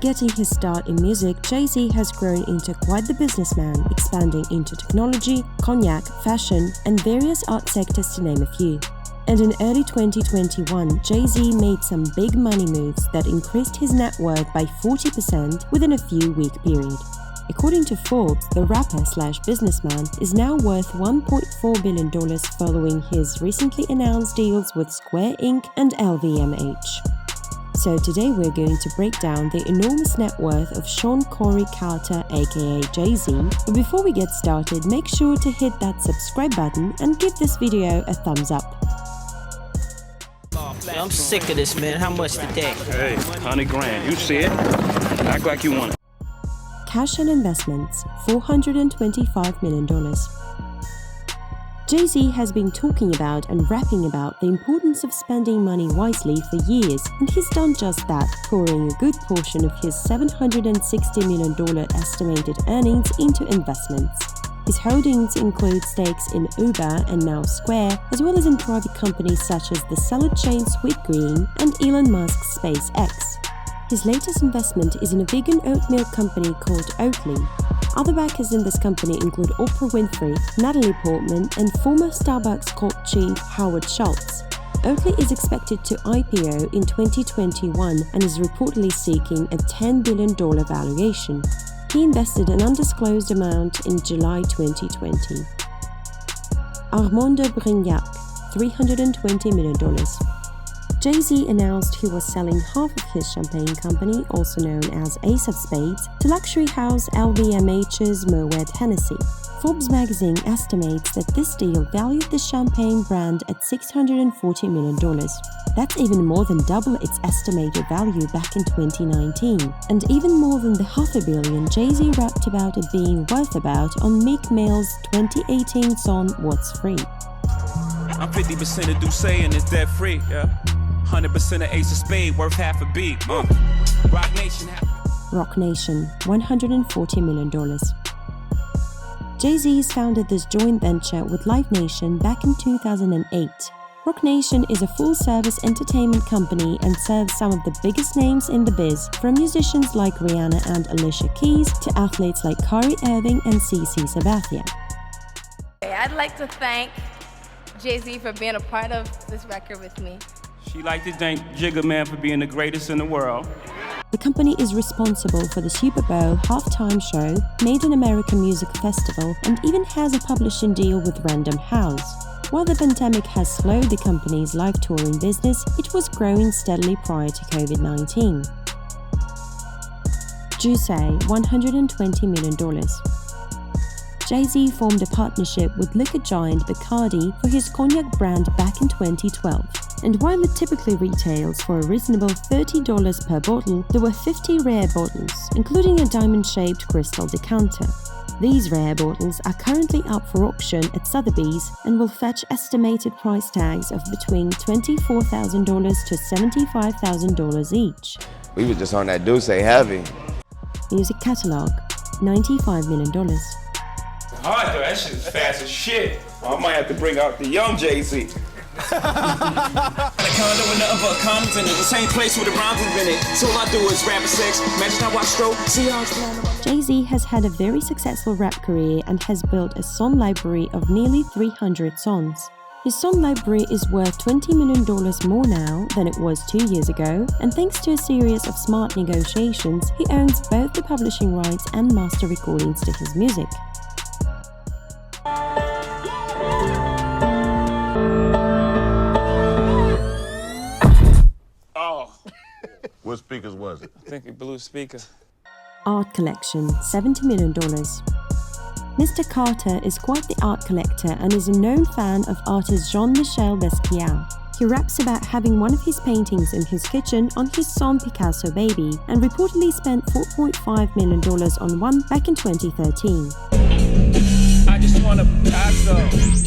getting his start in music, Jay-Z has grown into quite the businessman, expanding into technology, cognac, fashion, and various art sectors to name a few. And in early 2021, Jay-Z made some big money moves that increased his net worth by 40% within a few-week period. According to Forbes, the rapper/businessman is now worth $1.4 billion following his recently announced deals with Square Inc. and LVMH. So today we're going to break down the enormous net worth of Sean Corey Carter aka Jay-Z, but before we get started, make sure to hit that subscribe button and give this video a thumbs up. I'm sick of this, man. How much today? Hey, 100 grand. You see it? Act like you want it. Cash and investments, $425 million. Jay-Z has been talking about and rapping about the importance of spending money wisely for years, and he's done just that, pouring a good portion of his $760 million estimated earnings into investments. His holdings include stakes in Uber and now Square, as well as in private companies such as the salad chain Sweetgreen and Elon Musk's SpaceX. His latest investment is in a vegan oatmeal company called Oatly. Other backers in this company include Oprah Winfrey, Natalie Portman, and former Starbucks Corp chief Howard Schultz. Oatly is expected to IPO in 2021 and is reportedly seeking a $10 billion valuation. He invested an undisclosed amount in July 2020. Armando Brignac, $320 million. Jay-Z announced he was selling half of his champagne company, also known as Ace of Spades, to luxury house LVMH's Moet Hennessy. Forbes magazine estimates that this deal valued the champagne brand at $640 million. That's even more than double its estimated value back in 2019, and even more than the $500 million Jay-Z rapped about it being worth about on Meek Mill's 2018 song What's Free. I'm 50% of Douce and it's debt free, yeah. 100% of Ace of Spade worth half a beat. Rock Nation, $140 million. Jay-Z founded this joint venture with Live Nation back in 2008. Rock Nation is a full-service entertainment company and serves some of the biggest names in the biz, from musicians like Rihanna and Alicia Keys to athletes like Kyrie Irving and CeCe Sabathia. I'd like to thank Jay-Z for being a part of this record with me. She like to thank Jigga Man for being the greatest in the world. The company is responsible for the Super Bowl halftime show, Made in America Music Festival, and even has a publishing deal with Random House. While the pandemic has slowed the company's live touring business, it was growing steadily prior to COVID-19. Juice, $120 million. Jay-Z formed a partnership with liquor giant Bacardi for his cognac brand back in 2012. And while it typically retails for a reasonable $30 per bottle, there were 50 rare bottles, including a diamond-shaped crystal decanter. These rare bottles are currently up for auction at Sotheby's and will fetch estimated price tags of between $24,000 to $75,000 each. We was just on that Douce heavy. Music catalog, $95 million. Hard though, that shit's fast as shit. I might have to bring out the young Jay-Z. The condo and nothing but comments in it. The same place with the rhymes invented. So all I do is rap and sex. Imagine how I stroll. See how it's playing. Jay-Z has had a very successful rap career and has built a song library of nearly 300 songs. His song library is worth $20 million more now than it was 2 years ago, and thanks to a series of smart negotiations, he owns both the publishing rights and master recordings to his music. What speakers was it? I think it blew speaker. Art collection, $70 million. Mr. Carter is quite the art collector and is a known fan of artist Jean-Michel Basquiat. He raps about having one of his paintings in his kitchen on his son Picasso Baby, and reportedly spent $4.5 million on one back in 2013. I just want a Picasso,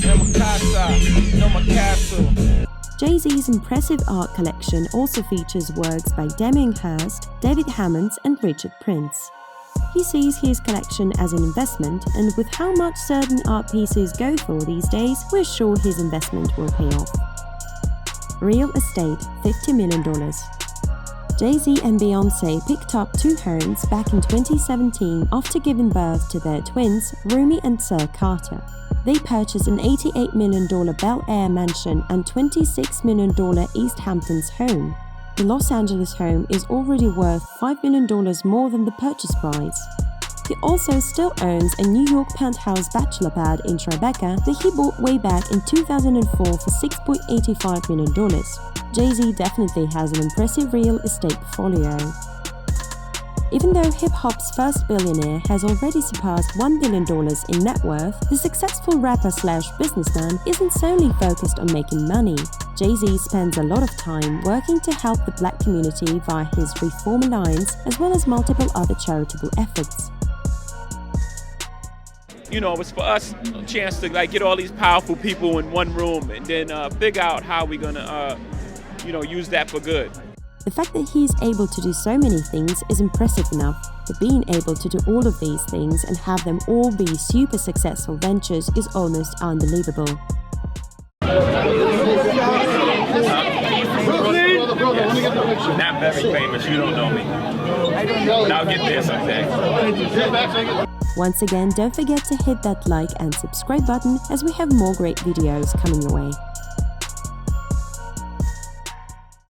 and my casa, no my castle. Jay-Z's impressive art collection also features works by Damien Hirst, David Hammonds, and Richard Prince. He sees his collection as an investment, and with how much certain art pieces go for these days, we're sure his investment will pay off. Real estate, $50 million. Jay-Z and Beyoncé picked up 2 homes back in 2017 after giving birth to their twins, Rumi and Sir Carter. They purchased an $88 million Bel Air mansion and $26 million East Hamptons home. The Los Angeles home is already worth $5 million more than the purchase price. He also still owns a New York penthouse bachelor pad in Tribeca that he bought way back in 2004 for $6.85 million. Jay-Z definitely has an impressive real estate portfolio. Even though hip-hop's first billionaire has already surpassed $1 billion in net worth, the successful rapper/businessman isn't solely focused on making money. Jay-Z spends a lot of time working to help the black community via his Reform Alliance as well as multiple other charitable efforts. You know, it was for us a chance to like get all these powerful people in one room and then figure out how we're gonna, use that for good. The fact that he is able to do so many things is impressive enough, but being able to do all of these things and have them all be super successful ventures is almost unbelievable. Not very famous, you don't know me. But I'll get there someday. Once again, don't forget to hit that like and subscribe button as we have more great videos coming your way.